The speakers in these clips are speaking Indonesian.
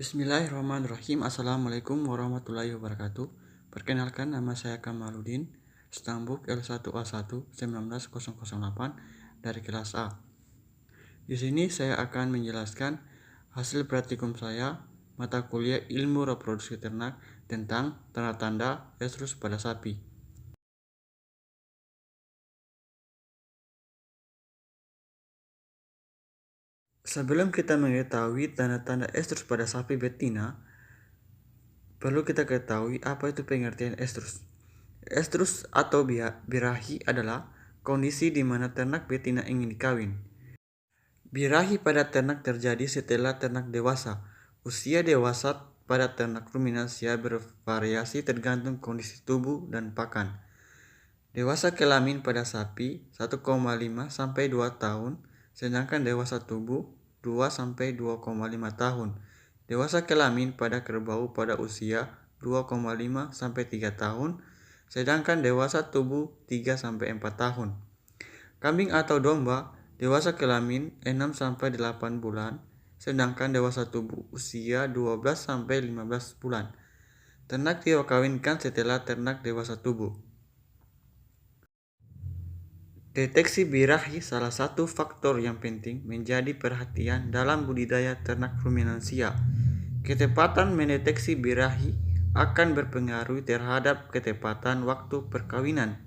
Bismillahirrahmanirrahim. Assalamualaikum warahmatullahi wabarakatuh. Perkenalkan, nama saya Kamaludin, Stambuk L1A1 19008 dari kelas A. Di sini saya akan menjelaskan hasil praktikum saya mata kuliah Ilmu Reproduksi Ternak tentang tanda-tanda estrus pada sapi. Sebelum kita mengetahui tanda-tanda estrus pada sapi betina, perlu kita ketahui apa itu pengertian estrus. Estrus atau birahi adalah kondisi di mana ternak betina ingin dikawin. Birahi pada ternak terjadi setelah ternak dewasa. Usia dewasa pada ternak ruminansia bervariasi tergantung kondisi tubuh dan pakan. Dewasa kelamin pada sapi 1,5 sampai 2 tahun, sedangkan dewasa tubuh 2 sampai 2,5 tahun. Dewasa kelamin pada kerbau pada usia 2,5 sampai 3 tahun, sedangkan dewasa tubuh 3 sampai 4 tahun. Kambing atau domba dewasa kelamin 6 sampai 8 bulan, sedangkan dewasa tubuh usia 12 sampai 15 bulan. Ternak dikawinkan setelah ternak dewasa tubuh. Deteksi birahi salah satu faktor yang penting menjadi perhatian dalam budidaya ternak ruminansia. Ketepatan mendeteksi birahi akan berpengaruh terhadap ketepatan waktu perkawinan.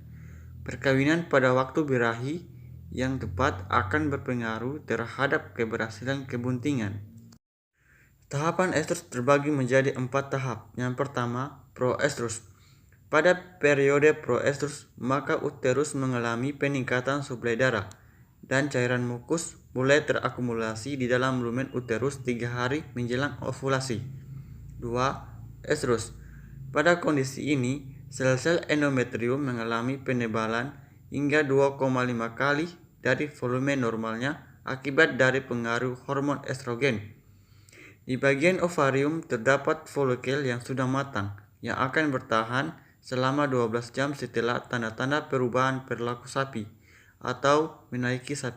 Perkawinan pada waktu birahi yang tepat akan berpengaruh terhadap keberhasilan kebuntingan. Tahapan estrus terbagi menjadi 4 tahap. Yang pertama, proestrus. Pada periode proestrus, maka uterus mengalami peningkatan suplai darah dan cairan mukus mulai terakumulasi di dalam lumen uterus 3 hari menjelang ovulasi. 2. Estrus. Pada kondisi ini, sel-sel endometrium mengalami penebalan hingga 2,5 kali dari volume normalnya akibat dari pengaruh hormon estrogen. Di bagian ovarium terdapat folikel yang sudah matang yang akan bertahan selama 12 jam setelah tanda-tanda perubahan perilaku sapi atau menaiki sapi.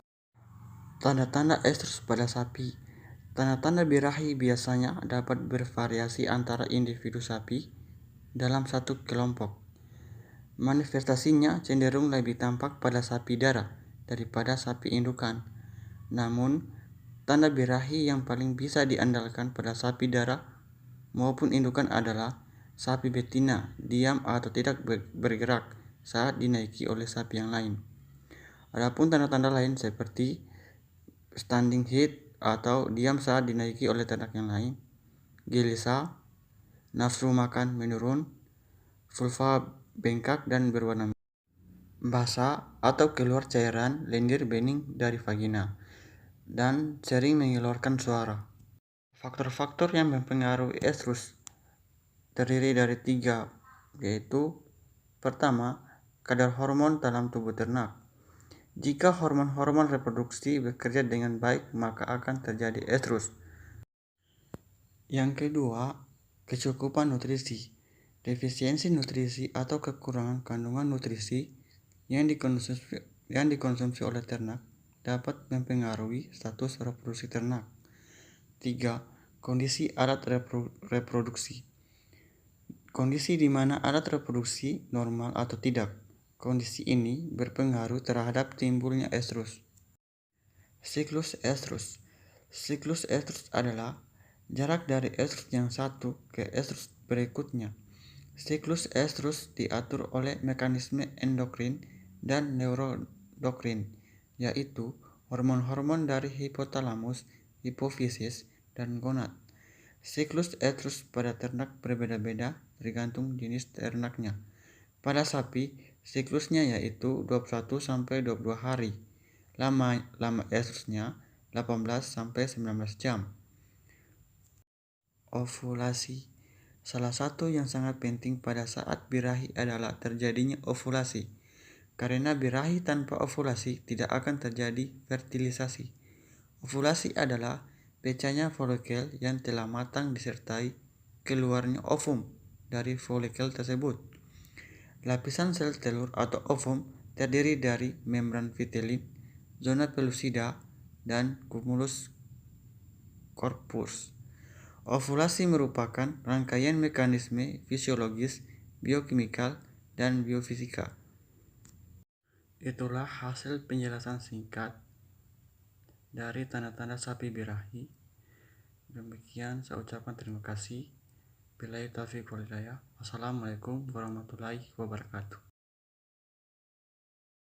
Tanda-tanda estrus pada sapi. Tanda-tanda birahi biasanya dapat bervariasi antara individu sapi dalam satu kelompok. Manifestasinya cenderung lebih tampak pada sapi darah daripada sapi indukan. Namun, tanda birahi yang paling bisa diandalkan pada sapi darah maupun indukan adalah sapi betina diam atau tidak bergerak saat dinaiki oleh sapi yang lain. Adapun tanda-tanda lain seperti standing heat atau diam saat dinaiki oleh ternak yang lain, gelisah, nafsu makan menurun, vulva bengkak dan berwarna merah, basah atau keluar cairan lendir bening dari vagina, dan sering mengeluarkan suara. Faktor-faktor yang mempengaruhi estrus terdiri dari 3, yaitu pertama, kadar hormon dalam tubuh ternak. Jika hormon-hormon reproduksi bekerja dengan baik, maka akan terjadi estrus. Yang kedua, kecukupan nutrisi. Defisiensi nutrisi atau kekurangan kandungan nutrisi yang dikonsumsi oleh ternak dapat mempengaruhi status reproduksi ternak. 3. Kondisi alat reproduksi. Kondisi di mana alat reproduksi normal atau tidak. Kondisi ini berpengaruh terhadap timbulnya estrus. Siklus estrus. Siklus estrus adalah jarak dari estrus yang satu ke estrus berikutnya. Siklus estrus diatur oleh mekanisme endokrin dan neuroendokrin, yaitu hormon-hormon dari hipotalamus, hipofisis, dan gonad. Siklus estrus pada ternak berbeda-beda tergantung jenis ternaknya. Pada sapi, siklusnya yaitu 21 sampai 22 hari. Lama estrusnya 18 sampai 19 jam. Ovulasi. Salah satu yang sangat penting pada saat birahi adalah terjadinya ovulasi. Karena birahi tanpa ovulasi tidak akan terjadi fertilisasi. Ovulasi adalah pecahnya folikel yang telah matang disertai keluarnya ovum dari folikel tersebut. Lapisan sel telur atau ovum terdiri dari membran vitellin, zona pellucida, dan cumulus corpus. Ovulasi merupakan rangkaian mekanisme fisiologis, biokimikal, dan biofisika. Itulah hasil penjelasan singkat dari tanda-tanda sapi birahi. Demikian saya ucapkan terima kasih. Billahi taufiq wal hidayah. Wassalamualaikum warahmatullahi wabarakatuh.